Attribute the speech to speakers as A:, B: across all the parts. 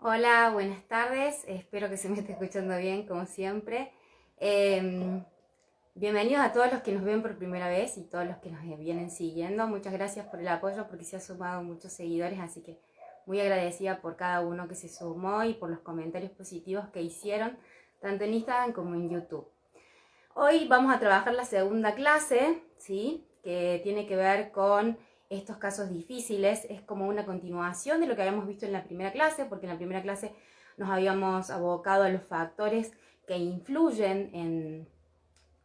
A: Hola, buenas tardes. Espero que se me esté escuchando bien, como siempre. Eh, Bienvenidos a todos los que nos ven por primera vez y todos los que nos vienen siguiendo. Muchas gracias por el apoyo porque se han sumado muchos seguidores, así que muy agradecida por cada uno que se sumó y por los comentarios positivos que hicieron, tanto en Instagram como en YouTube. Hoy vamos a trabajar la segunda clase, ¿sí? Que tiene que ver con estos casos difíciles. Es como una continuación de lo que habíamos visto en la primera clase, porque en la primera clase nos habíamos abocado a los factores que influyen en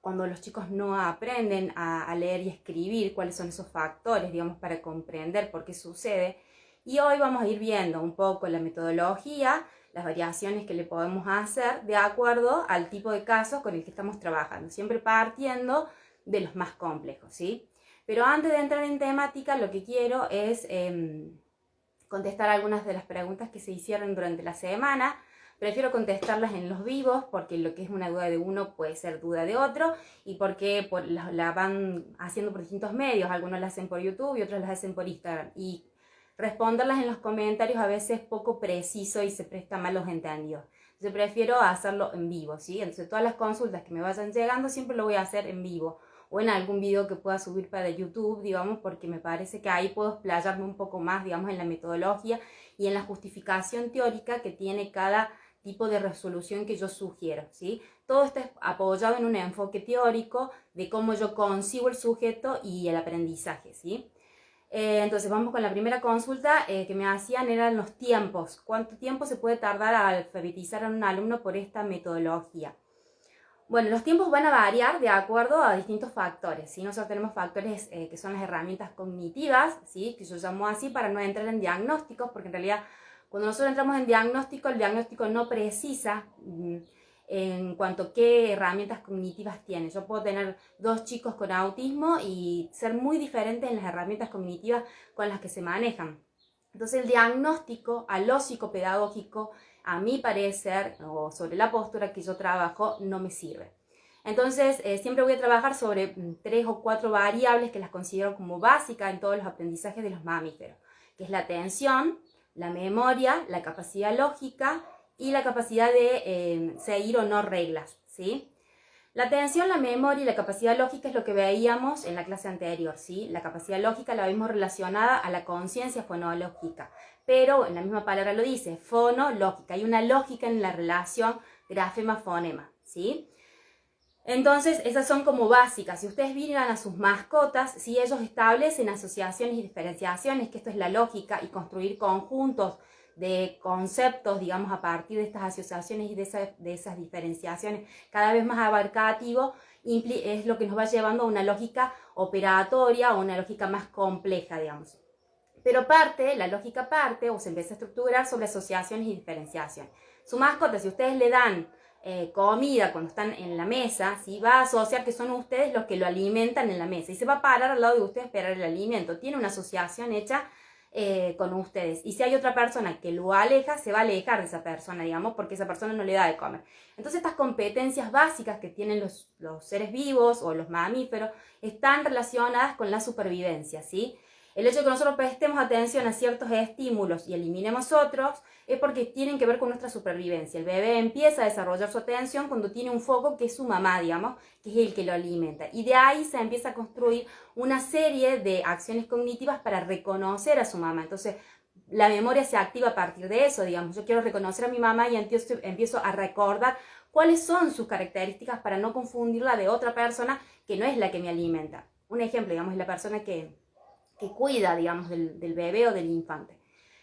A: cuando los chicos no aprenden a leer y escribir, cuáles son esos factores, digamos, para comprender por qué sucede. Y hoy vamos a ir viendo un poco la metodología, las variaciones que le podemos hacer de acuerdo al tipo de caso con el que estamos trabajando, siempre partiendo de los más complejos, ¿sí? Pero antes de entrar en temática, lo que quiero es contestar algunas de las preguntas que se hicieron durante la semana. Prefiero contestarlas en los vivos porque lo que es una duda de uno puede ser duda de otro y porque la van haciendo por distintos medios. Algunos la hacen por YouTube y otros las hacen por Instagram. Y responderlas en los comentarios a veces es poco preciso y se presta mal los entendidos. Entonces prefiero hacerlo en vivo, ¿sí? Entonces todas las consultas que me vayan llegando siempre lo voy a hacer en vivo o en algún video que pueda subir para YouTube, digamos, porque me parece que ahí puedo explayarme un poco más, digamos, en la metodología y en la justificación teórica que tiene cada tipo de resolución que yo sugiero, ¿sí? Todo está apoyado en un enfoque teórico de cómo yo concibo el sujeto y el aprendizaje, ¿sí? Entonces vamos con la primera consulta que me hacían, eran los tiempos. ¿Cuánto tiempo se puede tardar a alfabetizar a un alumno por esta metodología? Bueno, los tiempos van a variar de acuerdo a distintos factores, ¿sí? Nosotros tenemos factores que son las herramientas cognitivas, ¿sí? Que yo llamo así para no entrar en diagnósticos, porque en realidad cuando nosotros entramos en diagnóstico, el diagnóstico no precisa en cuanto a qué herramientas cognitivas tiene. Yo puedo tener dos chicos con autismo y ser muy diferentes en las herramientas cognitivas con las que se manejan. Entonces el diagnóstico a lo psicopedagógico, a mi parecer, o sobre la postura que yo trabajo, no me sirve. Entonces siempre voy a trabajar sobre 3 o 4 variables que las considero como básicas en todos los aprendizajes de los mamíferos, que es la atención, la memoria, la capacidad lógica y la capacidad de seguir o no reglas, ¿sí? La atención, la memoria y la capacidad lógica es lo que veíamos en la clase anterior, ¿sí? La capacidad lógica la vimos relacionada a la conciencia fonológica, pero en la misma palabra lo dice, fonológica. Hay una lógica en la relación grafema-fonema, ¿sí? Entonces, esas son como básicas. Si ustedes miran a sus mascotas, si ellos establecen asociaciones y diferenciaciones, que esto es la lógica, y construir conjuntos de conceptos, digamos, a partir de estas asociaciones y de esas diferenciaciones cada vez más abarcativo, es lo que nos va llevando a una lógica operatoria o una lógica más compleja, digamos. Pero la lógica parte o se empieza a estructurar sobre asociaciones y diferenciaciones. Su mascota, si ustedes le dan comida cuando están en la mesa, ¿sí? Va a asociar que son ustedes los que lo alimentan en la mesa y se va a parar al lado de ustedes a esperar el alimento. Tiene una asociación hecha con ustedes. Y si hay otra persona que lo aleja, se va a alejar de esa persona, digamos, porque esa persona no le da de comer. Entonces estas competencias básicas que tienen los seres vivos o los mamíferos están relacionadas con la supervivencia, ¿sí? El hecho de que nosotros prestemos atención a ciertos estímulos y eliminemos otros es porque tienen que ver con nuestra supervivencia. El bebé empieza a desarrollar su atención cuando tiene un foco que es su mamá, digamos, que es el que lo alimenta. Y de ahí se empieza a construir una serie de acciones cognitivas para reconocer a su mamá. Entonces, la memoria se activa a partir de eso, digamos. Yo quiero reconocer a mi mamá y empiezo a recordar cuáles son sus características para no confundirla de otra persona que no es la que me alimenta. Un ejemplo, digamos, es la persona que cuida, digamos, del bebé o del infante.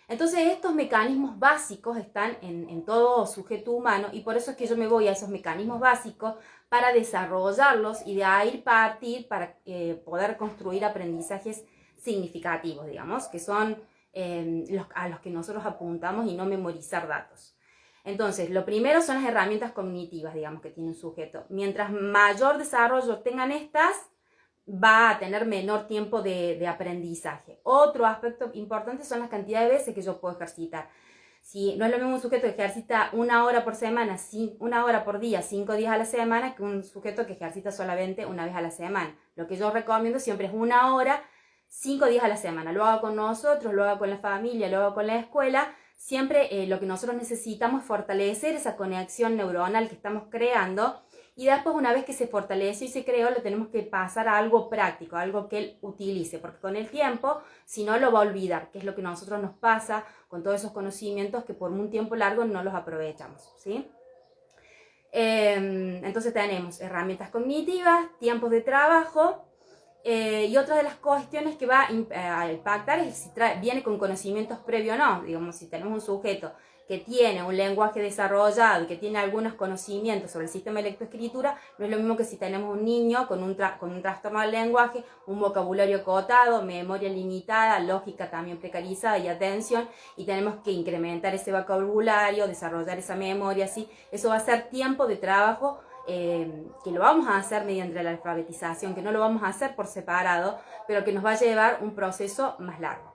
A: Entonces estos mecanismos básicos están en todo sujeto humano y por eso es que yo me voy a esos mecanismos básicos para desarrollarlos y de ahí partir para poder construir aprendizajes significativos, digamos, que son a los que nosotros apuntamos y no memorizar datos. Entonces, lo primero son las herramientas cognitivas, digamos, que tiene un sujeto. Mientras mayor desarrollo tengan estas, va a tener menor tiempo de aprendizaje. Otro aspecto importante son las cantidades de veces que yo puedo ejercitar. Si no es lo mismo un sujeto que ejercita 1 hora por semana, 1 hora por día, 5 días a la semana, que un sujeto que ejercita solamente una vez a la semana. Lo que yo recomiendo siempre es 1 hora, 5 días a la semana. Lo hago con nosotros, lo hago con la familia, lo hago con la escuela. Siempre lo que nosotros necesitamos es fortalecer esa conexión neuronal que estamos creando, y después, una vez que se fortaleció y se creó, lo tenemos que pasar a algo práctico, algo que él utilice, porque con el tiempo, si no, lo va a olvidar, que es lo que a nosotros nos pasa con todos esos conocimientos que por un tiempo largo no los aprovechamos, ¿sí? Entonces tenemos herramientas cognitivas, tiempos de trabajo, y otra de las cuestiones que va a impactar es si viene con conocimientos previos o no. Digamos, si tenemos un sujeto que tiene un lenguaje desarrollado y que tiene algunos conocimientos sobre el sistema de lectoescritura, no es lo mismo que si tenemos un niño con un trastorno del lenguaje, un vocabulario acotado, memoria limitada, lógica también precarizada y atención, y tenemos que incrementar ese vocabulario, desarrollar esa memoria, ¿sí? Eso va a ser tiempo de trabajo, que lo vamos a hacer mediante la alfabetización, que no lo vamos a hacer por separado, pero que nos va a llevar un proceso más largo.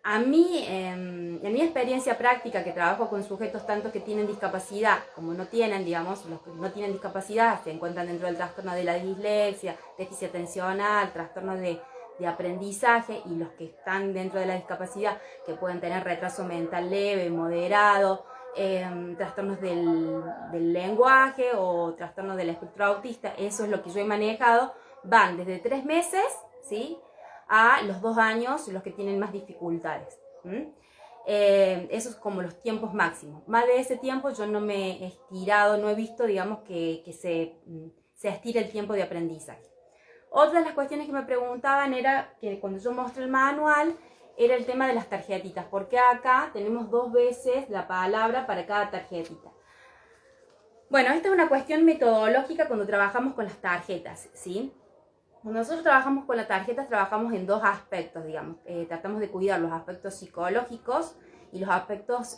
A: A mí, en mi experiencia práctica, que trabajo con sujetos tanto que tienen discapacidad como no tienen, digamos, los que no tienen discapacidad se encuentran dentro del trastorno de la dislexia, déficit atencional, trastorno de aprendizaje, y los que están dentro de la discapacidad, que pueden tener retraso mental leve, moderado, trastornos del lenguaje o trastornos del espectro autista. Eso es lo que yo he manejado. Van desde 3 meses, ¿sí?, a los 2 años, los que tienen más dificultades. Esos es como los tiempos máximos. Más de ese tiempo yo no me he estirado, no he visto, digamos, que se estire el tiempo de aprendizaje. Otra de las cuestiones que me preguntaban era que cuando yo mostré el manual, era el tema de las tarjetitas, porque acá tenemos 2 veces la palabra para cada tarjetita. Bueno, esta es una cuestión metodológica cuando trabajamos con las tarjetas, ¿sí? Cuando nosotros trabajamos con las tarjetas, trabajamos en 2 aspectos, digamos. Tratamos de cuidar los aspectos psicológicos y los aspectos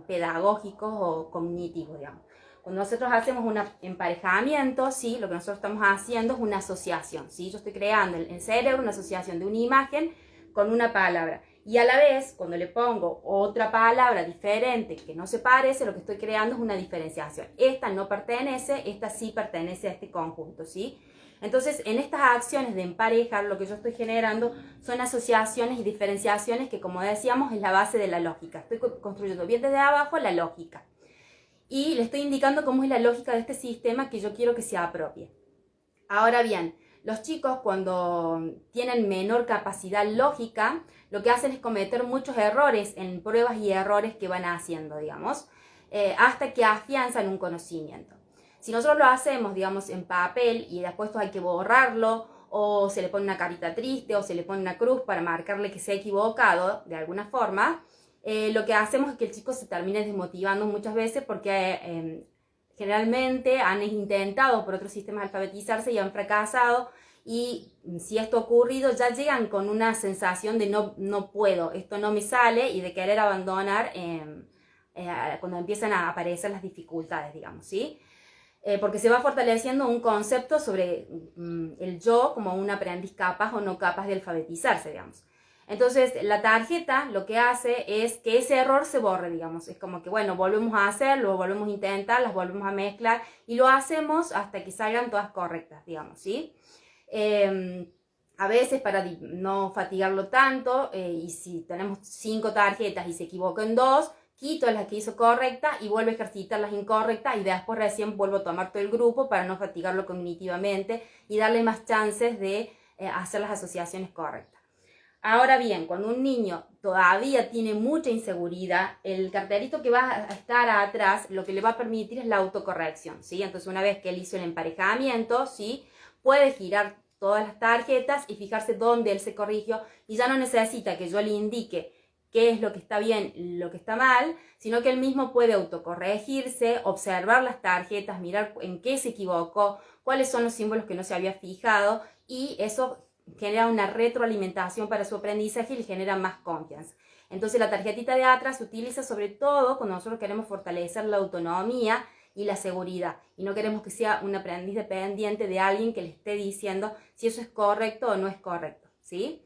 A: pedagógicos o cognitivos, digamos. Cuando nosotros hacemos un emparejamiento, ¿sí?, lo que nosotros estamos haciendo es una asociación, ¿sí? Yo estoy creando en el cerebro una asociación de una imagen con una palabra. Y a la vez, cuando le pongo otra palabra diferente que no se parece, lo que estoy creando es una diferenciación. Esta no pertenece, esta sí pertenece a este conjunto, ¿sí? Entonces, en estas acciones de emparejar, lo que yo estoy generando son asociaciones y diferenciaciones que, como decíamos, es la base de la lógica. Estoy construyendo bien desde abajo la lógica. Y le estoy indicando cómo es la lógica de este sistema que yo quiero que se apropie. Ahora bien, los chicos, cuando tienen menor capacidad lógica, lo que hacen es cometer muchos errores en pruebas y errores que van haciendo, digamos, hasta que afianzan un conocimiento. Si nosotros lo hacemos, digamos, en papel y después hay que borrarlo, o se le pone una carita triste, o se le pone una cruz para marcarle que se ha equivocado de alguna forma, lo que hacemos es que el chico se termine desmotivando muchas veces, porque generalmente han intentado por otros sistemas alfabetizarse y han fracasado, y si esto ha ocurrido ya llegan con una sensación de no puedo, esto no me sale, y de querer abandonar cuando empiezan a aparecer las dificultades, digamos, ¿sí? Porque se va fortaleciendo un concepto sobre el yo como un aprendiz capaz o no capaz de alfabetizarse, digamos. Entonces, la tarjeta lo que hace es que ese error se borre, digamos. Es como que, bueno, volvemos a hacerlo, lo volvemos a intentar, las volvemos a mezclar y lo hacemos hasta que salgan todas correctas, digamos, ¿sí? A veces, para no fatigarlo tanto, y si tenemos 5 tarjetas y se equivocó en 2, quito la que hizo correcta y vuelvo a ejercitar las incorrectas, y después recién vuelvo a tomar todo el grupo para no fatigarlo cognitivamente y darle más chances de hacer las asociaciones correctas. Ahora bien, cuando un niño todavía tiene mucha inseguridad, el cartelito que va a estar atrás lo que le va a permitir es la autocorrección, ¿sí? Entonces, una vez que él hizo el emparejamiento, ¿sí?, puede girar todas las tarjetas y fijarse dónde él se corrigió, y ya no necesita que yo le indique qué es lo que está bien, lo que está mal, sino que él mismo puede autocorregirse, observar las tarjetas, mirar en qué se equivocó, cuáles son los símbolos que no se había fijado, y eso genera una retroalimentación para su aprendizaje y le genera más confianza. Entonces, la tarjetita de atrás se utiliza sobre todo cuando nosotros queremos fortalecer la autonomía y la seguridad, y no queremos que sea un aprendiz dependiente de alguien que le esté diciendo si eso es correcto o no es correcto, ¿sí?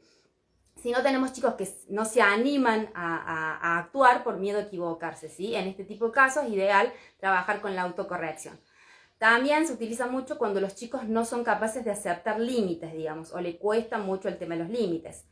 A: Si no, tenemos chicos que no se animan a actuar por miedo a equivocarse, ¿sí? En este tipo de casos es ideal trabajar con la autocorrección. También se utiliza mucho cuando los chicos no son capaces de aceptar límites, digamos, o le cuesta mucho el tema de los límites.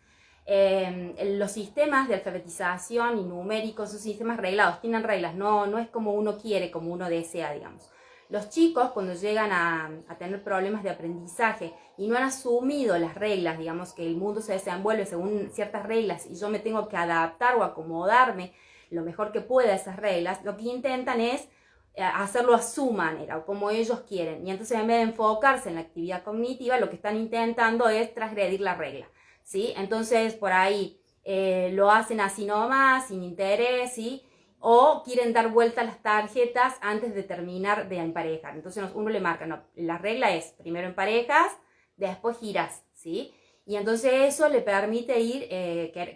A: Los sistemas de alfabetización y numéricos son sistemas reglados, tienen reglas, no es como uno quiere, como uno desea, digamos. Los chicos, cuando llegan a tener problemas de aprendizaje y no han asumido las reglas, digamos que el mundo se desenvuelve según ciertas reglas y yo me tengo que adaptar o acomodarme lo mejor que pueda a esas reglas, lo que intentan es hacerlo a su manera o como ellos quieren. Y entonces, en vez de enfocarse en la actividad cognitiva, lo que están intentando es transgredir la regla, ¿sí? Entonces, por ahí lo hacen así nomás, sin interés, ¿sí? O quieren dar vuelta a las tarjetas antes de terminar de emparejar. Entonces uno le marca, no, la regla es primero emparejas, después giras, ¿sí? Y entonces eso le permite ir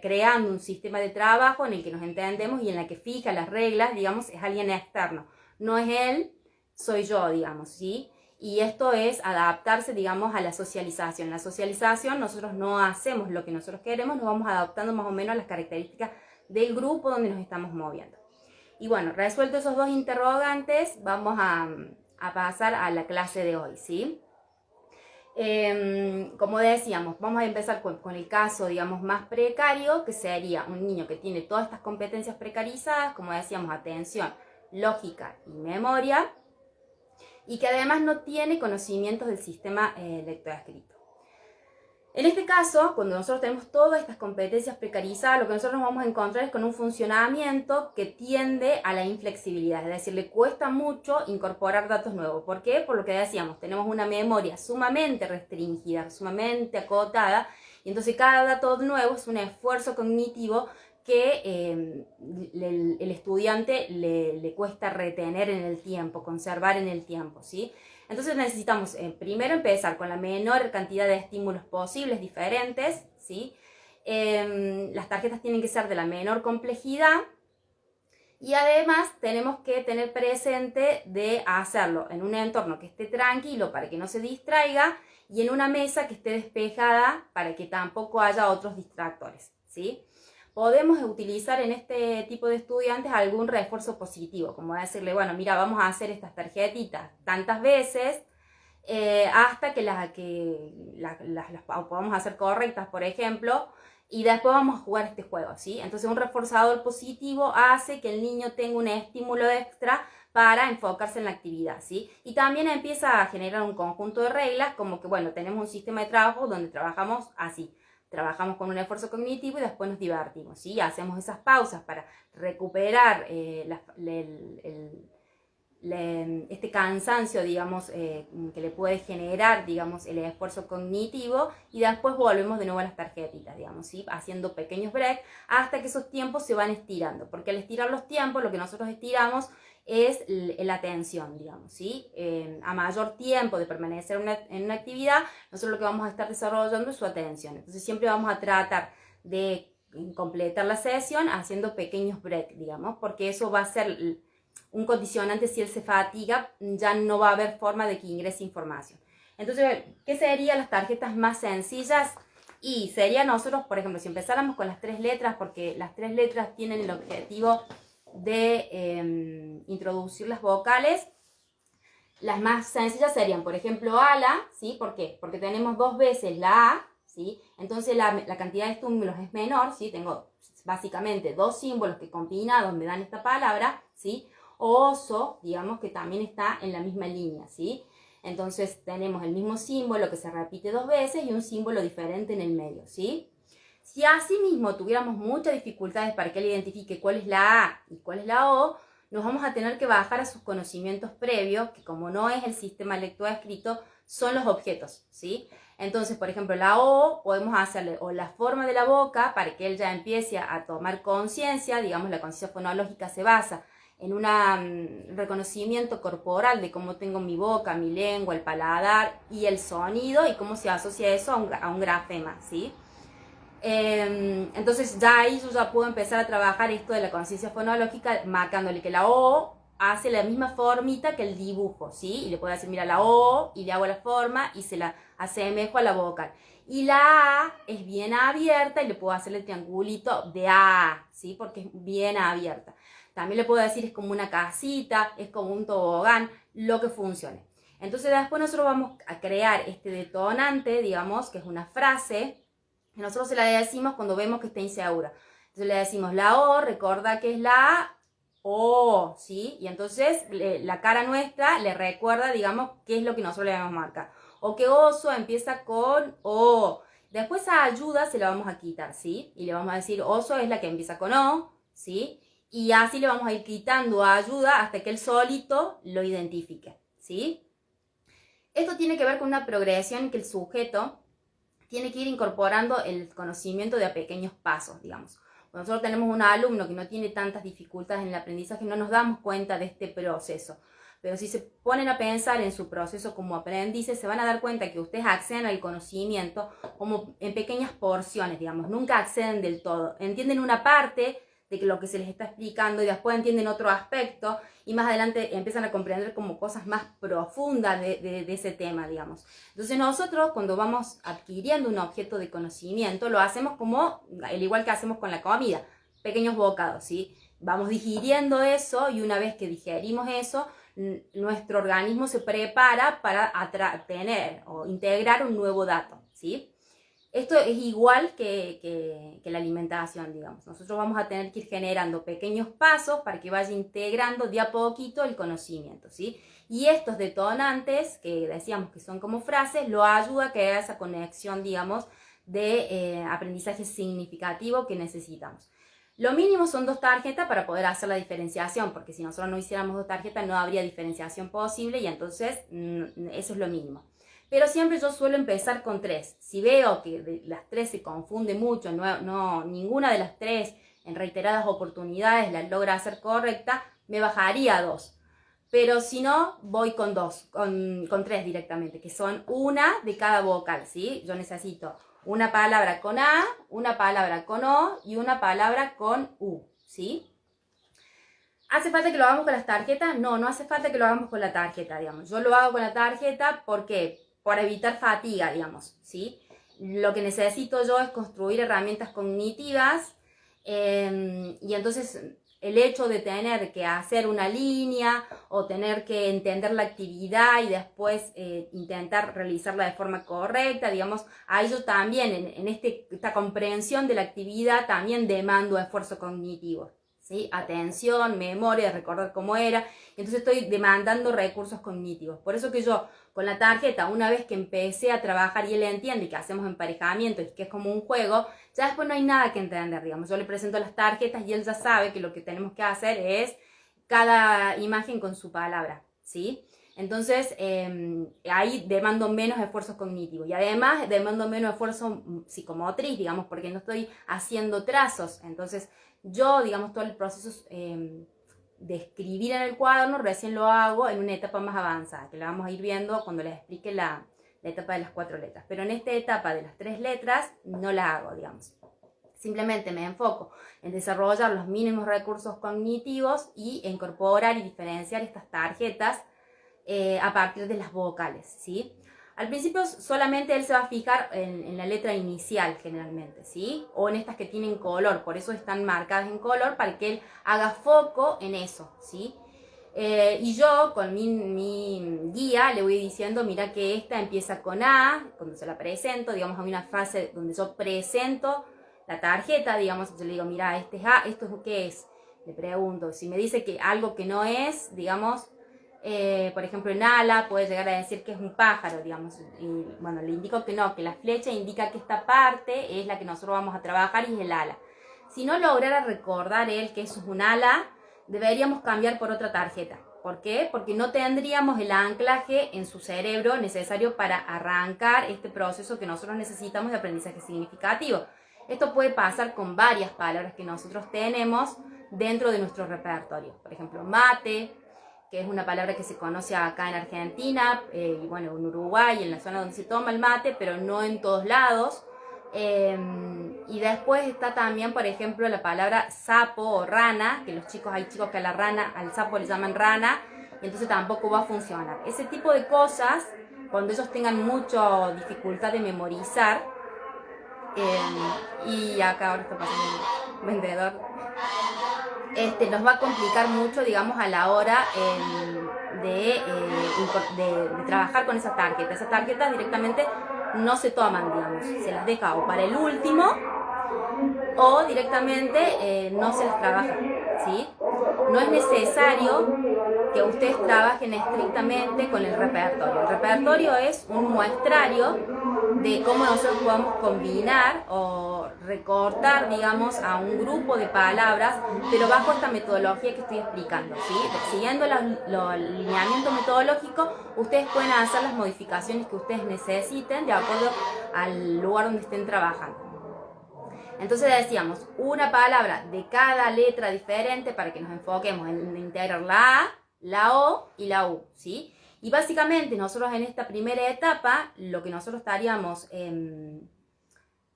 A: creando un sistema de trabajo en el que nos entendemos y en la que fija las reglas, digamos, es alguien externo. No es él, soy yo, digamos, ¿sí? Y esto es adaptarse, digamos, a la socialización. La socialización, nosotros no hacemos lo que nosotros queremos, nos vamos adaptando más o menos a las características del grupo donde nos estamos moviendo. Y bueno, resuelto esos dos interrogantes, vamos a pasar a la clase de hoy, ¿sí? Como decíamos, vamos a empezar con el caso, digamos, más precario, que sería un niño que tiene todas estas competencias precarizadas, como decíamos, atención, lógica y memoria, y que además no tiene conocimientos del sistema lectoescrito. En este caso, cuando nosotros tenemos todas estas competencias precarizadas, lo que nosotros nos vamos a encontrar es con un funcionamiento que tiende a la inflexibilidad, es decir, le cuesta mucho incorporar datos nuevos. ¿Por qué? Por lo que decíamos, tenemos una memoria sumamente restringida, sumamente acotada, y entonces cada dato nuevo es un esfuerzo cognitivo que el estudiante le cuesta retener en el tiempo, conservar en el tiempo, ¿sí? Entonces necesitamos primero empezar con la menor cantidad de estímulos posibles, diferentes, ¿sí? Las tarjetas tienen que ser de la menor complejidad y además tenemos que tener presente de hacerlo en un entorno que esté tranquilo para que no se distraiga y en una mesa que esté despejada para que tampoco haya otros distractores, ¿sí? Podemos utilizar en este tipo de estudiantes algún refuerzo positivo, como decirle, bueno, mira, vamos a hacer estas tarjetitas tantas veces hasta que las podamos hacer correctas, por ejemplo, y después vamos a jugar este juego, ¿sí? Entonces un reforzador positivo hace que el niño tenga un estímulo extra para enfocarse en la actividad, ¿sí? Y también empieza a generar un conjunto de reglas, como que, bueno, tenemos un sistema de trabajo donde trabajamos así. Trabajamos con un esfuerzo cognitivo y después nos divertimos, ¿sí? Hacemos esas pausas para recuperar este cansancio, digamos, que le puede generar, digamos, el esfuerzo cognitivo y después volvemos de nuevo a las tarjetitas, digamos, ¿sí? Haciendo pequeños breaks hasta que esos tiempos se van estirando, porque al estirar los tiempos, lo que nosotros estiramos es la atención, digamos, ¿sí? A mayor tiempo de permanecer en una actividad, nosotros lo que vamos a estar desarrollando es su atención. Entonces siempre vamos a tratar de completar la sesión haciendo pequeños breaks, digamos, porque eso va a ser un condicionante. Si él se fatiga, ya no va a haber forma de que ingrese información. Entonces, ¿qué serían las tarjetas más sencillas? Y sería nosotros, por ejemplo, si empezáramos con las 3 letras, porque las 3 letras tienen el objetivo de introducir las vocales. Las más sencillas serían, por ejemplo, ala, ¿sí? ¿Por qué? Porque tenemos 2 veces la A, ¿sí? Entonces la cantidad de estímulos es menor, ¿sí? Tengo básicamente 2 símbolos que combinados me dan esta palabra, ¿sí? Oso, digamos que también está en la misma línea, ¿sí? Entonces tenemos el mismo símbolo que se repite 2 veces y un símbolo diferente en el medio, ¿sí? Si asimismo tuviéramos muchas dificultades para que él identifique cuál es la A y cuál es la O, nos vamos a tener que bajar a sus conocimientos previos, que como no es el sistema lectoescrito, son los objetos, ¿sí? Entonces, por ejemplo, la O podemos hacerle o la forma de la boca para que él ya empiece a tomar conciencia, digamos, la conciencia fonológica se basa en un reconocimiento corporal de cómo tengo mi boca, mi lengua, el paladar y el sonido y cómo se asocia eso a un grafema, ¿sí? Entonces ya ahí yo ya puedo empezar a trabajar esto de la conciencia fonológica marcándole que la O hace la misma formita que el dibujo, ¿sí? Y le puedo decir, mira, la O, y le hago la forma y se la asemejo a la vocal. Y la A es bien abierta y le puedo hacer el triangulito de A, ¿sí? Porque es bien abierta. También le puedo decir, es como una casita, es como un tobogán, lo que funcione. Entonces después nosotros vamos a crear este detonante, digamos, que es una frase, Nosotros se la decimos cuando vemos que está insegura. Entonces le decimos la O, recuerda que es la O, ¿sí? Y entonces la cara nuestra le recuerda, digamos, qué es lo que nosotros le vamos a marcar. O que oso empieza con O. Después esa ayuda se la vamos a quitar, ¿sí? Y le vamos a decir oso es la que empieza con O, ¿sí? Y así le vamos a ir quitando ayuda hasta que él solito lo identifique, ¿sí? Esto tiene que ver con una progresión que el sujeto tiene que ir incorporando el conocimiento de a pequeños pasos, digamos. Cuando nosotros tenemos un alumno que no tiene tantas dificultades en el aprendizaje, no nos damos cuenta de este proceso. Pero si se ponen a pensar en su proceso como aprendices, se van a dar cuenta que ustedes acceden al conocimiento como en pequeñas porciones, digamos. Nunca acceden del todo. Entienden una parte de lo que se les está explicando y después entienden otro aspecto y más adelante empiezan a comprender como cosas más profundas de ese tema, digamos. Entonces nosotros cuando vamos adquiriendo un objeto de conocimiento lo hacemos como, al igual que hacemos con la comida, pequeños bocados, ¿sí? Vamos digiriendo eso y una vez que digerimos eso, nuestro organismo se prepara para tener o integrar un nuevo dato, ¿sí? Esto es igual que la alimentación, digamos. Nosotros vamos a tener que ir generando pequeños pasos para que vaya integrando de a poquito el conocimiento, ¿sí? Y estos detonantes, que decíamos que son como frases, lo ayuda a crear esa conexión, digamos, de aprendizaje significativo que necesitamos. Lo mínimo son 2 tarjetas para poder hacer la diferenciación, porque si nosotros no hiciéramos 2 tarjetas no habría diferenciación posible y entonces eso es lo mínimo. Pero siempre yo suelo empezar con 3. Si veo que las 3 se confunde mucho, ninguna de las 3 en reiteradas oportunidades la logra hacer correcta, me bajaría a 2. Pero si no, voy con 2, con 3 directamente, que son una de cada vocal, ¿sí? Yo necesito una palabra con A, una palabra con O y una palabra con U, ¿sí? ¿Hace falta que lo hagamos con las tarjetas? No, no hace falta que lo hagamos con la tarjeta, digamos. Yo lo hago con la tarjeta, ¿por qué? Para evitar fatiga, digamos, ¿sí? Lo que necesito yo es construir herramientas cognitivas y entonces el hecho de tener que hacer una línea o tener que entender la actividad y después intentar realizarla de forma correcta, digamos, ahí yo también en esta comprensión de la actividad también demando esfuerzo cognitivo. ¿Sí? Atención, memoria, recordar cómo era. Entonces estoy demandando recursos cognitivos. Por eso que yo con la tarjeta, una vez que empecé a trabajar y él entiende que hacemos emparejamiento y que es como un juego, ya después no hay nada que entender, digamos. Yo le presento las tarjetas y él ya sabe que lo que tenemos que hacer es cada imagen con su palabra, ¿sí? Entonces, ahí demando menos esfuerzos cognitivos y además demando menos esfuerzo psicomotriz, digamos, porque no estoy haciendo trazos. Entonces, yo, digamos, todo el proceso de escribir en el cuaderno recién lo hago en una etapa más avanzada, que la vamos a ir viendo cuando les explique la etapa de las 4 letras. Pero en esta etapa de las 3 letras no la hago, digamos. Simplemente me enfoco en desarrollar los mínimos recursos cognitivos y incorporar y diferenciar estas tarjetas a partir de las vocales, ¿sí? Al principio solamente él se va a fijar en la letra inicial generalmente, ¿sí? O en estas que tienen color, por eso están marcadas en color para que él haga foco en eso, ¿sí? Y yo con mi guía le voy diciendo, mira que esta empieza con A, cuando se la presento, digamos, hay una fase donde yo presento la tarjeta, digamos, yo le digo, mira, este es A, ¿esto es qué es? Le pregunto, si me dice que algo que no es, digamos, por ejemplo, en ala puede llegar a decir que es un pájaro, digamos, y bueno, le indico que no, que la flecha indica que esta parte es la que nosotros vamos a trabajar y es el ala. Si no lograra recordar él que eso es un ala, deberíamos cambiar por otra tarjeta. ¿Por qué? Porque no tendríamos el anclaje en su cerebro necesario para arrancar este proceso que nosotros necesitamos de aprendizaje significativo. Esto puede pasar con varias palabras que nosotros tenemos dentro de nuestro repertorio. Por ejemplo, mate, que es una palabra que se conoce acá en Argentina, y bueno, en Uruguay, en la zona donde se toma el mate, pero no en todos lados. Y después está también, por ejemplo, la palabra sapo o rana, que hay chicos que a la rana, al sapo le llaman rana, y entonces tampoco va a funcionar. Ese tipo de cosas, cuando ellos tengan mucha dificultad de memorizar, y acá ahora está pasando un vendedor, nos va a complicar mucho, digamos, a la hora de trabajar con esas tarjetas. Esas tarjetas directamente no se toman, digamos, se las deja o para el último o directamente no se las trabaja, ¿sí? No es necesario que ustedes trabajen estrictamente con el repertorio. El repertorio es un muestrario de cómo nosotros podemos combinar o recortar, digamos, a un grupo de palabras, pero bajo esta metodología que estoy explicando, ¿sí? Siguiendo el lineamiento metodológico, ustedes pueden hacer las modificaciones que ustedes necesiten de acuerdo al lugar donde estén trabajando. Entonces decíamos, una palabra de cada letra diferente para que nos enfoquemos en integrar la A, la O y la U, ¿sí? Y básicamente nosotros en esta primera etapa, lo que nosotros estaríamos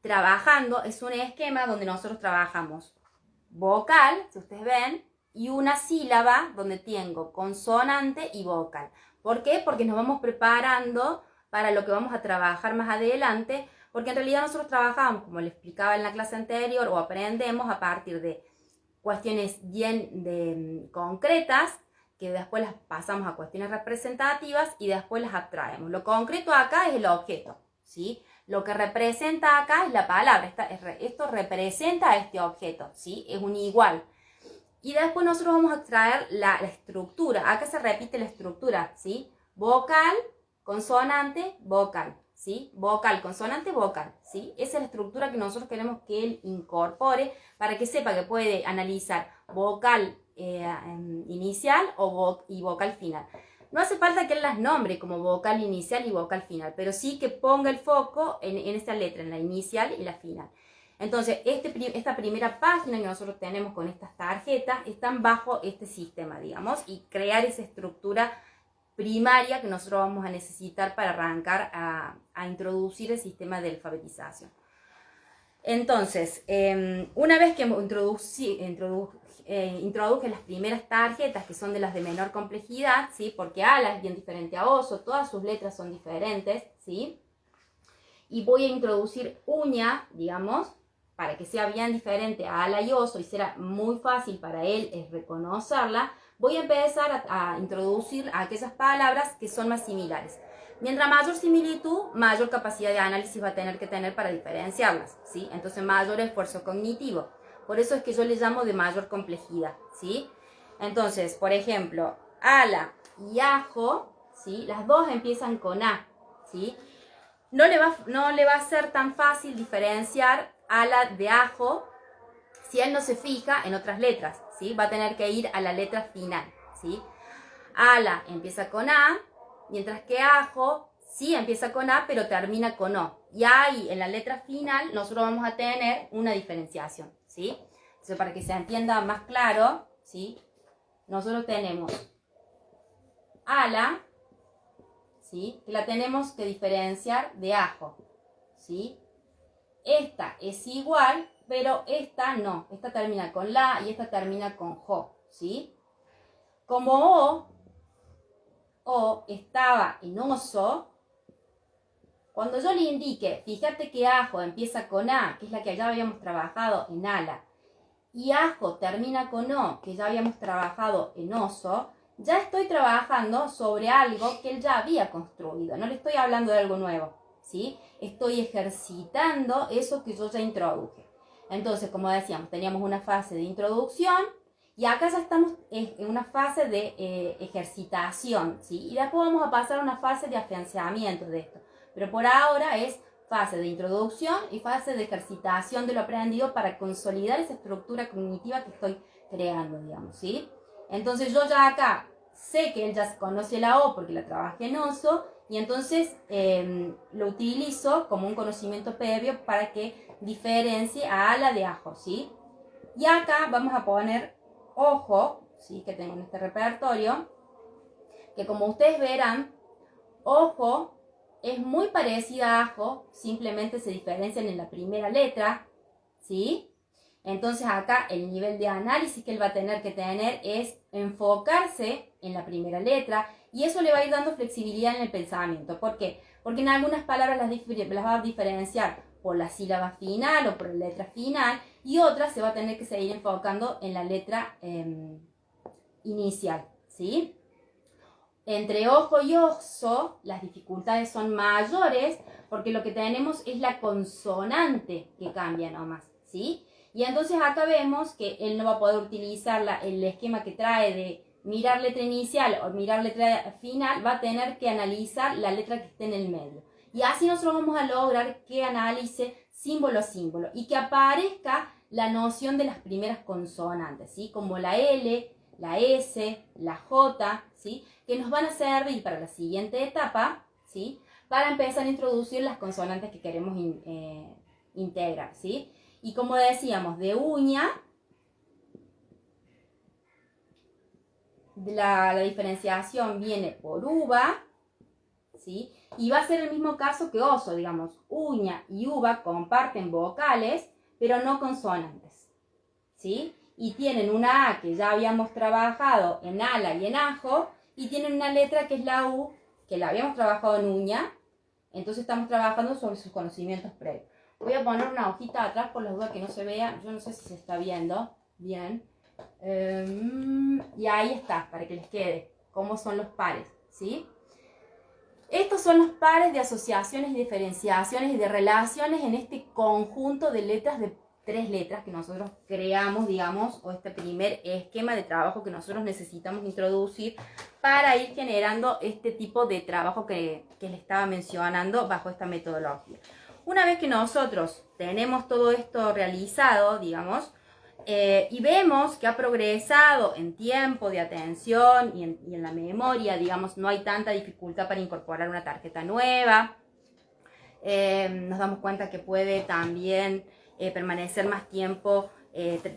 A: trabajando es un esquema donde nosotros trabajamos vocal, si ustedes ven, y una sílaba donde tengo consonante y vocal. ¿Por qué? Porque nos vamos preparando para lo que vamos a trabajar más adelante, porque en realidad nosotros trabajamos, como les explicaba en la clase anterior, o aprendemos a partir de cuestiones bien concretas, que después las pasamos a cuestiones representativas y después las abstraemos. Lo concreto acá es el objeto, ¿sí? Lo que representa acá es la palabra, esto representa a este objeto, ¿sí? Es un igual. Y después nosotros vamos a extraer la estructura. Acá se repite la estructura, ¿sí? Vocal, consonante, vocal, ¿sí? Vocal, consonante, vocal, ¿sí? Esa es la estructura que nosotros queremos que él incorpore para que sepa que puede analizar vocal inicial y vocal final. No hace falta que él las nombre como vocal inicial y vocal final, pero sí que ponga el foco en esta letra, en la inicial y la final. Entonces, esta primera página que nosotros tenemos con estas tarjetas están bajo este sistema, digamos, y crear esa estructura primaria que nosotros vamos a necesitar para arrancar a introducir el sistema de alfabetización. Entonces, una vez que introduje las primeras tarjetas, que son de las de menor complejidad, ¿sí? Porque ALA es bien diferente a OSO, todas sus letras son diferentes, ¿sí? Y voy a introducir uña, digamos, para que sea bien diferente a ALA y OSO y será muy fácil para él reconocerla. Voy a empezar a introducir aquellas palabras que son más similares. Mientras mayor similitud, mayor capacidad de análisis va a tener que tener para diferenciarlas, ¿sí? Entonces mayor esfuerzo cognitivo. Por eso es que yo le llamo de mayor complejidad, ¿sí? Entonces, por ejemplo, ala y ajo, ¿sí? Las dos empiezan con A, ¿sí? No le va a ser tan fácil diferenciar ala de ajo si él no se fija en otras letras, ¿sí? Va a tener que ir a la letra final, ¿sí? Ala empieza con A, mientras que ajo sí empieza con A, pero termina con O. Y ahí, en la letra final, nosotros vamos a tener una diferenciación, ¿sí? Entonces, para que se entienda más claro, ¿sí? Nosotros tenemos ala, ¿sí? Que la tenemos que diferenciar de ajo, ¿sí? Esta es igual, pero esta no. Esta termina con la y esta termina con jo, ¿sí? Como O estaba en oso, cuando yo le indique, fíjate que ajo empieza con A, que es la que ya habíamos trabajado en ala, y ajo termina con O, que ya habíamos trabajado en oso, ya estoy trabajando sobre algo que él ya había construido, no le estoy hablando de algo nuevo, ¿sí? Estoy ejercitando eso que yo ya introduje. Entonces, como decíamos, teníamos una fase de introducción, y acá ya estamos en una fase de ejercitación, ¿sí? Y después vamos a pasar a una fase de afianzamiento de esto. Pero por ahora es fase de introducción y fase de ejercitación de lo aprendido para consolidar esa estructura cognitiva que estoy creando, digamos, ¿sí? Entonces yo ya acá sé que él ya conoce la O porque la trabajé en oso y entonces lo utilizo como un conocimiento previo para que diferencie a ala de ajo, ¿sí? Y acá vamos a poner ojo, ¿sí? Que tengo en este repertorio, que como ustedes verán, ojo es muy parecida a ajo, simplemente se diferencian en la primera letra, ¿sí? Entonces acá el nivel de análisis que él va a tener que tener es enfocarse en la primera letra y eso le va a ir dando flexibilidad en el pensamiento. ¿Por qué? Porque en algunas palabras las va a diferenciar por la sílaba final o por la letra final y otras se va a tener que seguir enfocando en la letra inicial, ¿sí? Entre ojo y oso, las dificultades son mayores porque lo que tenemos es la consonante que cambia nomás, ¿sí? Y entonces acá vemos que él no va a poder utilizar el esquema que trae de mirar letra inicial o mirar letra final, va a tener que analizar la letra que esté en el medio. Y así nosotros vamos a lograr que analice símbolo a símbolo y que aparezca la noción de las primeras consonantes, ¿sí? Como la L, la S, la J, ¿sí? Que nos van a servir para la siguiente etapa, ¿sí? Para empezar a introducir las consonantes que queremos integrar, ¿sí? Y como decíamos, de uña, la diferenciación viene por uva, ¿sí? Y va a ser el mismo caso que oso, digamos, uña y uva comparten vocales, pero no consonantes, ¿sí? Y tienen una A que ya habíamos trabajado en ala y en ajo, y tienen una letra que es la U, que la habíamos trabajado en uña, entonces estamos trabajando sobre sus conocimientos previos. Voy a poner una hojita atrás por las dudas que no se vea, yo no sé si se está viendo bien. Y ahí está, para que les quede cómo son los pares, ¿sí? Estos son los pares de asociaciones y diferenciaciones y de relaciones en este conjunto de letras de 3 letras que nosotros creamos, digamos, o este primer esquema de trabajo que nosotros necesitamos introducir para ir generando este tipo de trabajo que les estaba mencionando bajo esta metodología. Una vez que nosotros tenemos todo esto realizado, digamos, y vemos que ha progresado en tiempo de atención y en la memoria, digamos, no hay tanta dificultad para incorporar una tarjeta nueva. Nos damos cuenta que puede también permanecer más tiempo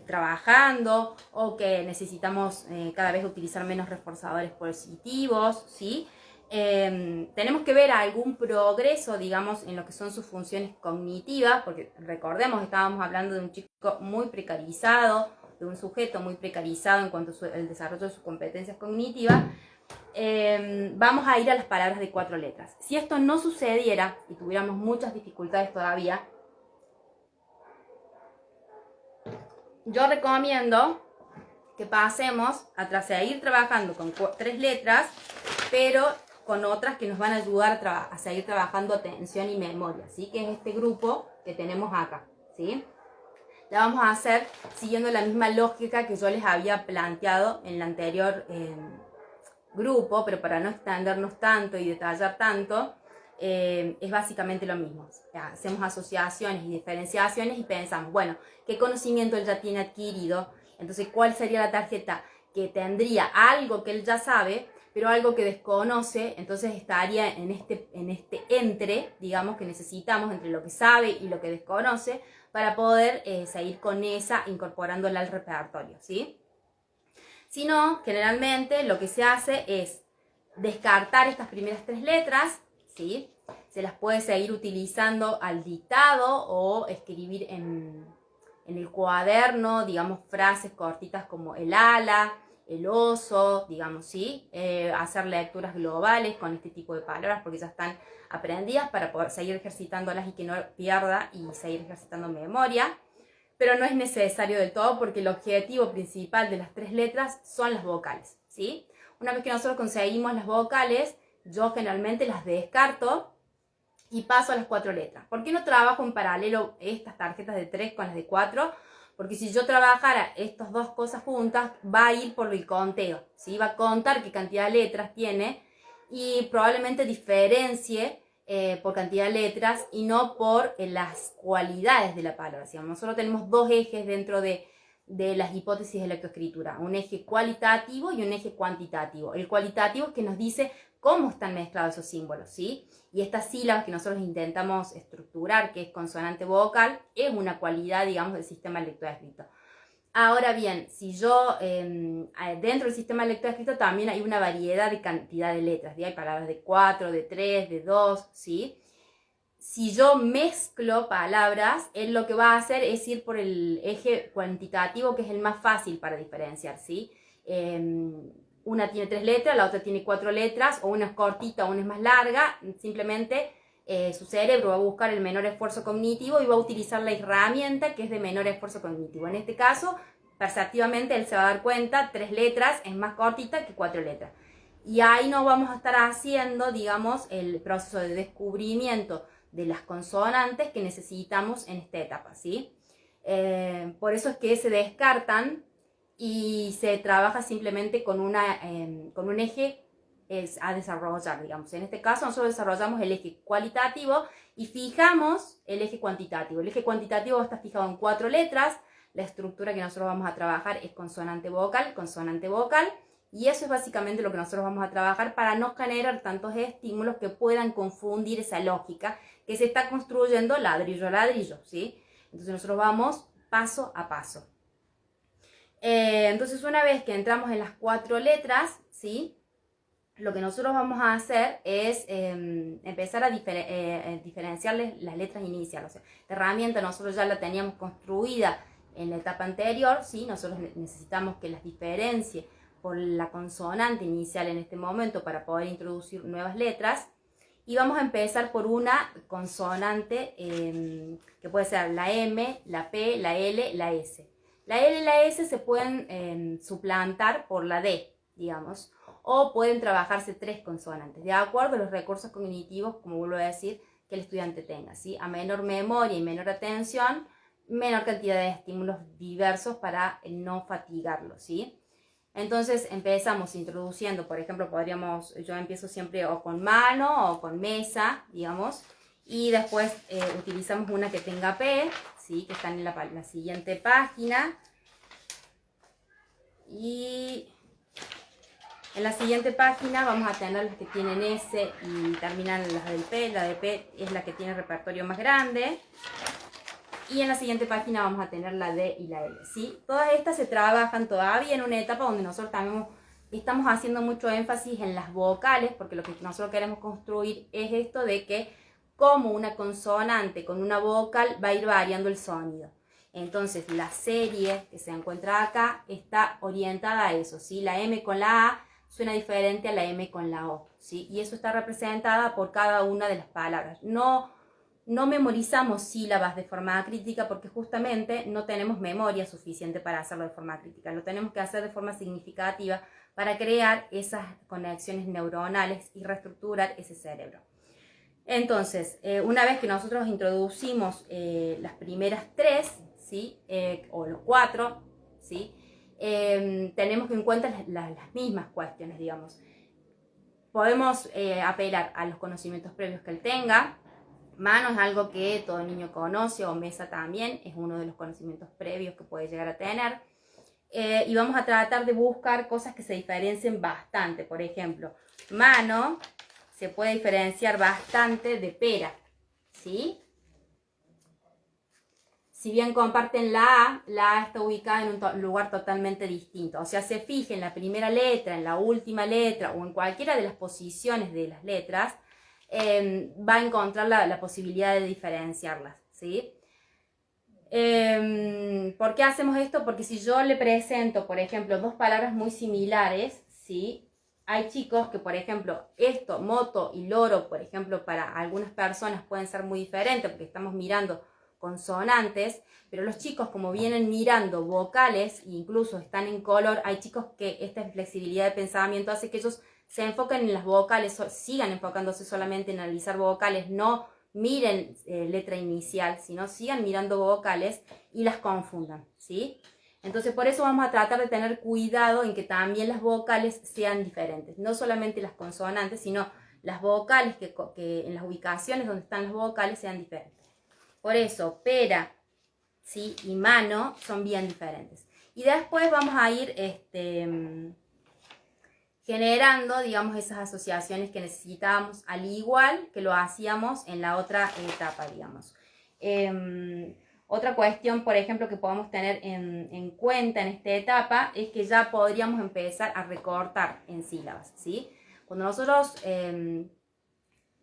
A: trabajando, o que necesitamos cada vez utilizar menos reforzadores positivos, ¿sí? Tenemos que ver algún progreso, digamos, en lo que son sus funciones cognitivas, porque recordemos, estábamos hablando de un chico muy precarizado, de un sujeto muy precarizado en cuanto al desarrollo de sus competencias cognitivas. Vamos a ir a las palabras de 4 letras. Si esto no sucediera y tuviéramos muchas dificultades todavía, yo recomiendo que pasemos a seguir trabajando con 3 letras, pero con otras que nos van a ayudar a seguir trabajando atención y memoria, ¿sí? Que es este grupo que tenemos acá, ¿sí? La vamos a hacer siguiendo la misma lógica que yo les había planteado en el anterior grupo, pero para no extendernos tanto y detallar tanto, es básicamente lo mismo. O sea, hacemos asociaciones y diferenciaciones y pensamos, bueno, ¿qué conocimiento él ya tiene adquirido? Entonces, ¿cuál sería la tarjeta que tendría algo que él ya sabe, pero algo que desconoce? Entonces estaría en este entre, digamos, que necesitamos entre lo que sabe y lo que desconoce para poder seguir con esa, incorporándola al repertorio, ¿sí? Si no, generalmente lo que se hace es descartar estas primeras 3 letras, ¿sí? Se las puede seguir utilizando al dictado o escribir en el cuaderno, digamos, frases cortitas como el ala, el oso, digamos, ¿sí? Hacer lecturas globales con este tipo de palabras porque ya están aprendidas para poder seguir ejercitándolas y que no pierda y seguir ejercitando memoria. Pero no es necesario del todo porque el objetivo principal de las 3 letras son las vocales, ¿sí? Una vez que nosotros conseguimos las vocales, yo generalmente las descarto y paso a las 4 letras. ¿Por qué no trabajo en paralelo estas tarjetas de 3 con las de 4? Porque si yo trabajara estas dos cosas juntas, va a ir por el conteo, ¿sí? Va a contar qué cantidad de letras tiene y probablemente diferencie por cantidad de letras y no por las cualidades de la palabra. ¿Sí? Nosotros tenemos 2 ejes dentro de las hipótesis de lectoescritura, un eje cualitativo y un eje cuantitativo. El cualitativo es que nos dice cómo están mezclados esos símbolos, ¿sí? Y estas sílabas que nosotros intentamos estructurar, que es consonante vocal, es una cualidad, digamos, del sistema lectoescrito. Ahora bien, si yo, dentro del sistema lectoescrito también hay una variedad de cantidad de letras, ¿sí? Hay palabras de 4, de 3, de 2, ¿sí? Si yo mezclo palabras, él lo que va a hacer es ir por el eje cuantitativo, que es el más fácil para diferenciar, ¿sí? Una tiene 3 letras, la otra tiene 4 letras, o una es cortita o una es más larga, simplemente su cerebro va a buscar el menor esfuerzo cognitivo y va a utilizar la herramienta que es de menor esfuerzo cognitivo. En este caso, perceptivamente él se va a dar cuenta, 3 letras es más cortita que 4 letras. Y ahí no vamos a estar haciendo, digamos, el proceso de descubrimiento de las consonantes que necesitamos en esta etapa, ¿sí? Por eso es que se descartan y se trabaja simplemente con un eje a desarrollar, digamos. En este caso nosotros desarrollamos el eje cualitativo y fijamos el eje cuantitativo. El eje cuantitativo está fijado en 4 letras. La estructura que nosotros vamos a trabajar es consonante vocal, y eso es básicamente lo que nosotros vamos a trabajar para no generar tantos estímulos que puedan confundir esa lógica que se está construyendo ladrillo a ladrillo, ¿sí? Entonces nosotros vamos paso a paso. Entonces una vez que entramos en las 4 letras, ¿sí? Lo que nosotros vamos a hacer es empezar a diferenciarles las letras iniciales. O sea, esta herramienta nosotros ya la teníamos construida en la etapa anterior, ¿sí? Nosotros necesitamos que las diferencie por la consonante inicial en este momento para poder introducir nuevas letras. Y vamos a empezar por una consonante que puede ser la M, la P, la L, la S. La L y la S se pueden suplantar por la D, digamos, o pueden trabajarse 3 consonantes, de acuerdo a los recursos cognitivos, como vuelvo a decir, que el estudiante tenga, ¿sí? A menor memoria y menor atención, menor cantidad de estímulos diversos para no fatigarlo, ¿sí? Entonces empezamos introduciendo, por ejemplo, yo empiezo siempre o con mano o con mesa, digamos, y después utilizamos una que tenga P, ¿sí? Que está en la siguiente página. Y en la siguiente página vamos a tener las que tienen S y terminan las del P. La de P es la que tiene repertorio más grande. Y en la siguiente página vamos a tener la D y la L, ¿sí? Todas estas se trabajan todavía en una etapa donde nosotros también estamos haciendo mucho énfasis en las vocales, porque lo que nosotros queremos construir es esto de que como una consonante con una vocal va a ir variando el sonido. Entonces la serie que se encuentra acá está orientada a eso, ¿sí? La M con la A suena diferente a la M con la O, ¿sí? Y eso está representada por cada una de las palabras. No memorizamos sílabas de forma acrítica porque justamente no tenemos memoria suficiente para hacerlo de forma acrítica. Lo tenemos que hacer de forma significativa para crear esas conexiones neuronales y reestructurar ese cerebro. Entonces, una vez que nosotros introducimos las primeras 3, ¿sí? O los 4, ¿sí? Tenemos en cuenta las mismas cuestiones, digamos. Podemos apelar a los conocimientos previos que él tenga. Mano es algo que todo niño conoce, o mesa también, es uno de los conocimientos previos que puede llegar a tener. Y vamos a tratar de buscar cosas que se diferencien bastante. Por ejemplo, mano se puede diferenciar bastante de pera, ¿sí? Si bien comparten la A está ubicada en un lugar totalmente distinto. O sea, se fije en la primera letra, en la última letra o en cualquiera de las posiciones de las letras, va a encontrar la posibilidad de diferenciarlas, ¿sí? ¿Por qué hacemos esto? Porque si yo le presento, por ejemplo, 2 palabras muy similares, ¿sí? Hay chicos que, por ejemplo, esto, moto y loro, por ejemplo, para algunas personas pueden ser muy diferentes porque estamos mirando consonantes, pero los chicos, como vienen mirando vocales e incluso están en color, hay chicos que esta flexibilidad de pensamiento hace que ellos se enfoquen en las vocales, sigan enfocándose solamente en analizar vocales, no miren letra inicial, sino sigan mirando vocales y las confundan, ¿sí? Entonces por eso vamos a tratar de tener cuidado en que también las vocales sean diferentes, no solamente las consonantes, sino las vocales que en las ubicaciones donde están las vocales sean diferentes. Por eso pera, ¿sí? Y mano son bien diferentes. Y después vamos a ir generando, digamos, esas asociaciones que necesitábamos, al igual que lo hacíamos en la otra etapa, digamos. Otra cuestión, por ejemplo, que podemos tener en cuenta en esta etapa es que ya podríamos empezar a recortar en sílabas, ¿sí? Cuando nosotros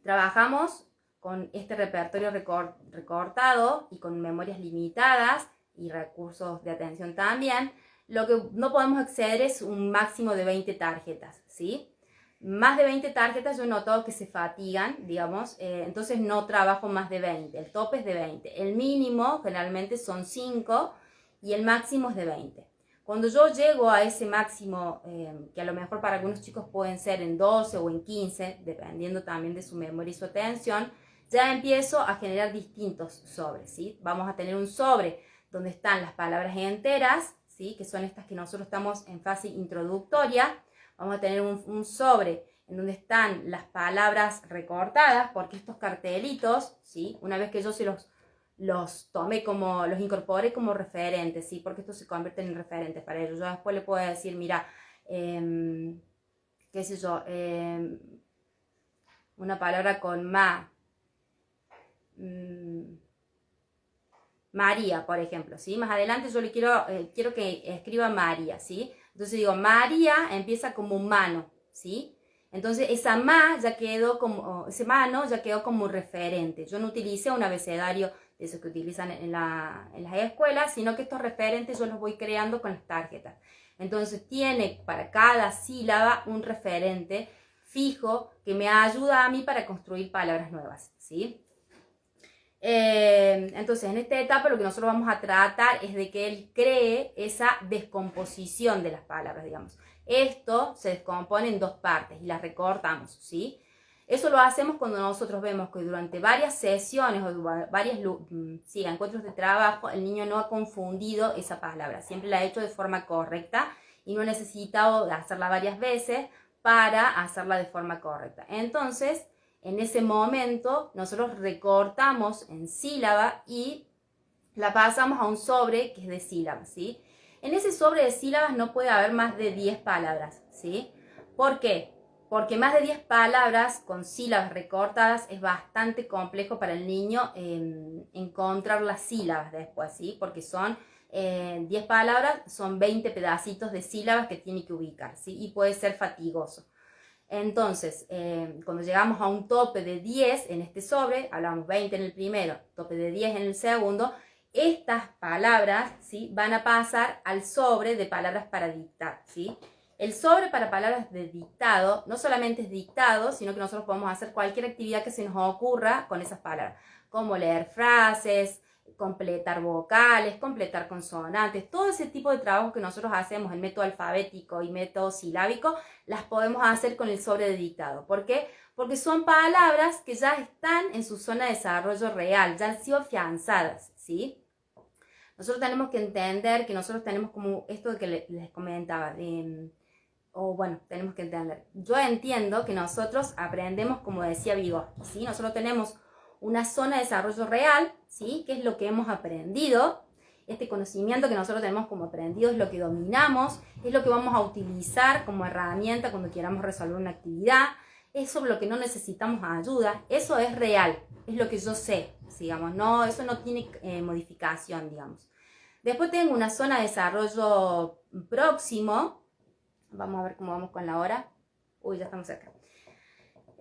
A: trabajamos con este repertorio recortado y con memorias limitadas y recursos de atención también, lo que no podemos exceder es un máximo de 20 tarjetas, ¿sí? Más de 20 tarjetas yo he notado que se fatigan, digamos, entonces no trabajo más de 20, el tope es de 20. El mínimo generalmente son 5 y el máximo es de 20. Cuando yo llego a ese máximo, que a lo mejor para algunos chicos pueden ser en 12 o en 15, dependiendo también de su memoria y su atención, ya empiezo a generar distintos sobres, ¿sí? Vamos a tener un sobre donde están las palabras enteras, ¿sí? Que son estas que nosotros estamos en fase introductoria. Vamos a tener un sobre en donde están las palabras recortadas, porque estos cartelitos, ¿sí? Una vez que yo se los tomé como, los incorporé como referentes, ¿sí? Porque estos se convierten en referentes para ellos. Yo después le puedo decir, mira, qué sé yo, una palabra con María, por ejemplo, ¿sí? Más adelante yo le quiero que escriba María, ¿sí? Entonces digo, María empieza como mano, ¿sí? Entonces esa ya quedó como, ese mano ya quedó como referente. Yo no utilicé un abecedario de esos que utilizan en las escuelas, sino que estos referentes yo los voy creando con las tarjetas. Entonces tiene para cada sílaba un referente fijo que me ayuda a mí para construir palabras nuevas, ¿sí? Entonces en esta etapa lo que nosotros vamos a tratar es de que él cree esa descomposición de las palabras, digamos. Esto se descompone en dos partes y las recortamos, ¿sí? Eso lo hacemos cuando nosotros vemos que durante varias sesiones o varios encuentros de trabajo el niño no ha confundido esa palabra, siempre la ha hecho de forma correcta y no ha necesitado hacerla varias veces para hacerla de forma correcta. Entonces, en ese momento nosotros recortamos en sílaba y la pasamos a un sobre que es de sílabas, ¿sí? En ese sobre de sílabas no puede haber más de 10 palabras, ¿sí? ¿Por qué? Porque más de 10 palabras con sílabas recortadas es bastante complejo para el niño encontrar las sílabas después, ¿sí? Porque son 10 palabras, son 20 pedacitos de sílabas que tiene que ubicar, ¿sí? Y puede ser fatigoso. Entonces, cuando llegamos a un tope de 10 en este sobre, hablamos 20 en el primero, tope de 10 en el segundo, estas palabras, ¿sí? Van a pasar al sobre de palabras para dictar, ¿sí? El sobre para palabras de dictado no solamente es dictado, sino que nosotros podemos hacer cualquier actividad que se nos ocurra con esas palabras, como leer frases, completar vocales, completar consonantes, todo ese tipo de trabajo que nosotros hacemos en método alfabético y método silábico, las podemos hacer con el sobre de dictado. ¿Por qué? Porque son palabras que ya están en su zona de desarrollo real, ya han sido afianzadas, ¿sí? Nosotros tenemos que entender que nosotros tenemos como esto que les comentaba, tenemos que entender. Yo entiendo que nosotros aprendemos, como decía Vygotsky, ¿sí? Nosotros tenemos una zona de desarrollo real, ¿sí? Que es lo que hemos aprendido. Este conocimiento que nosotros tenemos como aprendido es lo que dominamos, es lo que vamos a utilizar como herramienta cuando queramos resolver una actividad, es sobre lo que no necesitamos ayuda, eso es real, es lo que yo sé, digamos, no, eso no tiene modificación, digamos. Después tengo una zona de desarrollo próximo, vamos a ver cómo vamos con la hora, ya estamos cerca.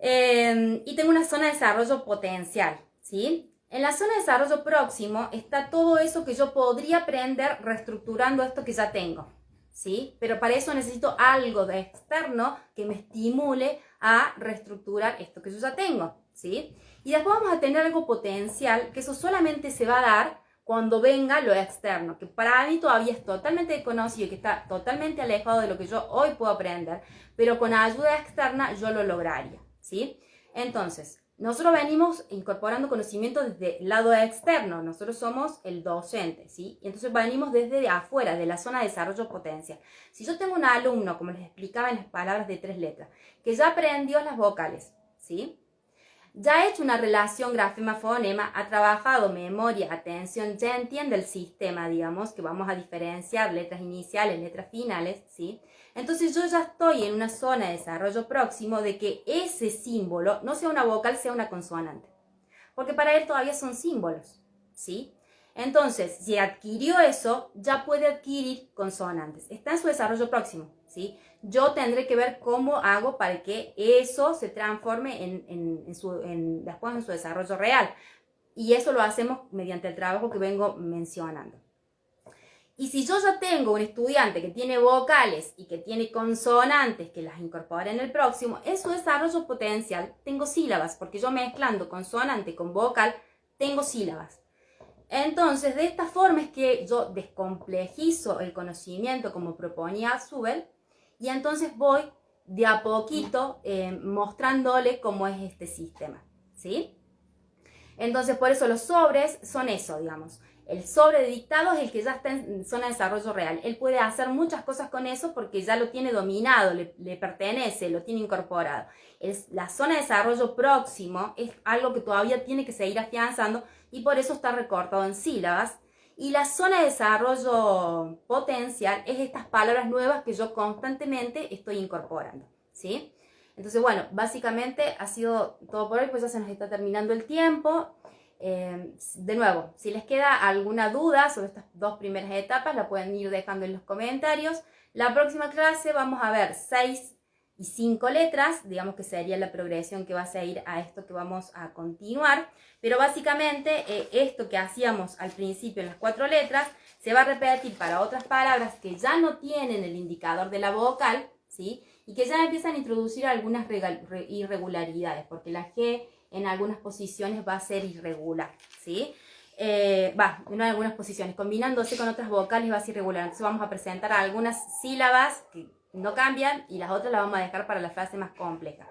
A: Y tengo una zona de desarrollo potencial, ¿sí? En la zona de desarrollo próximo está todo eso que yo podría aprender reestructurando esto que ya tengo, ¿sí? Pero para eso necesito algo de externo que me estimule a reestructurar esto que yo ya tengo, ¿sí? Y después vamos a tener algo potencial, que eso solamente se va a dar cuando venga lo externo, que para mí todavía es totalmente desconocido y que está totalmente alejado de lo que yo hoy puedo aprender, pero con ayuda externa yo lo lograría, ¿sí? Entonces, nosotros venimos incorporando conocimiento desde el lado externo, nosotros somos el docente, ¿sí? Y entonces venimos desde afuera, de la zona de desarrollo potencial. Si yo tengo un alumno, como les explicaba en las palabras de 3 letras, que ya aprendió las vocales, ¿sí? Ya ha hecho una relación grafema-fonema, ha trabajado memoria, atención, ya entiende el sistema, digamos, que vamos a diferenciar letras iniciales, letras finales, ¿sí? Entonces yo ya estoy en una zona de desarrollo próximo de que ese símbolo no sea una vocal, sea una consonante. Porque para él todavía son símbolos, ¿sí? Entonces, si adquirió eso, ya puede adquirir consonantes. Está en su desarrollo próximo, ¿sí? Yo tendré que ver cómo hago para que eso se transforme después en su desarrollo real. Y eso lo hacemos mediante el trabajo que vengo mencionando. Y si yo ya tengo un estudiante que tiene vocales y que tiene consonantes que las incorpora en el próximo, en su desarrollo potencial tengo sílabas, porque yo mezclando consonante con vocal tengo sílabas. Entonces, de esta forma es que yo descomplejizo el conocimiento como proponía Zubel, y entonces voy de a poquito mostrándole cómo es este sistema, ¿sí? Entonces, por eso los sobres son eso, digamos. El sobre de dictado es el que ya está en zona de desarrollo real. Él puede hacer muchas cosas con eso porque ya lo tiene dominado, le pertenece, lo tiene incorporado. La zona de desarrollo próximo es algo que todavía tiene que seguir afianzando y por eso está recortado en sílabas. Y la zona de desarrollo potencial es estas palabras nuevas que yo constantemente estoy incorporando, ¿sí? Entonces, bueno, básicamente ha sido todo por hoy, pues ya se nos está terminando el tiempo. De nuevo, si les queda alguna duda sobre estas dos primeras etapas, la pueden ir dejando en los comentarios. La próxima clase vamos a ver 6 y 5 letras, digamos que sería la progresión que va a seguir a esto que vamos a continuar. Pero básicamente esto que hacíamos al principio en las 4 letras se va a repetir para otras palabras que ya no tienen el indicador de la vocal, ¿sí? Y que ya empiezan a introducir algunas irregularidades, porque la G en algunas posiciones va a ser irregular, ¿sí? No en algunas posiciones, combinándose con otras vocales va a ser irregular. Entonces vamos a presentar algunas sílabas que no cambian y las otras las vamos a dejar para la frase más compleja,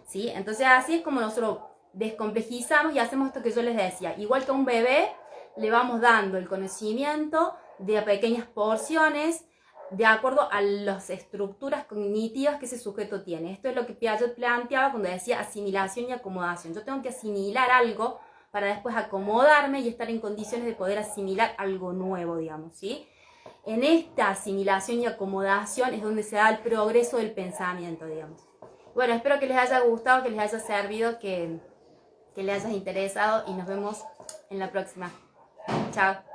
A: ¿sí? Entonces así es como nosotros descomplejizamos y hacemos esto que yo les decía. Igual que a un bebé, le vamos dando el conocimiento de pequeñas porciones, de acuerdo a las estructuras cognitivas que ese sujeto tiene. Esto es lo que Piaget planteaba cuando decía asimilación y acomodación. Yo tengo que asimilar algo para después acomodarme y estar en condiciones de poder asimilar algo nuevo, digamos, ¿sí? En esta asimilación y acomodación es donde se da el progreso del pensamiento, digamos. Bueno, espero que les haya gustado, que les haya servido, que les haya interesado y nos vemos en la próxima. Chao.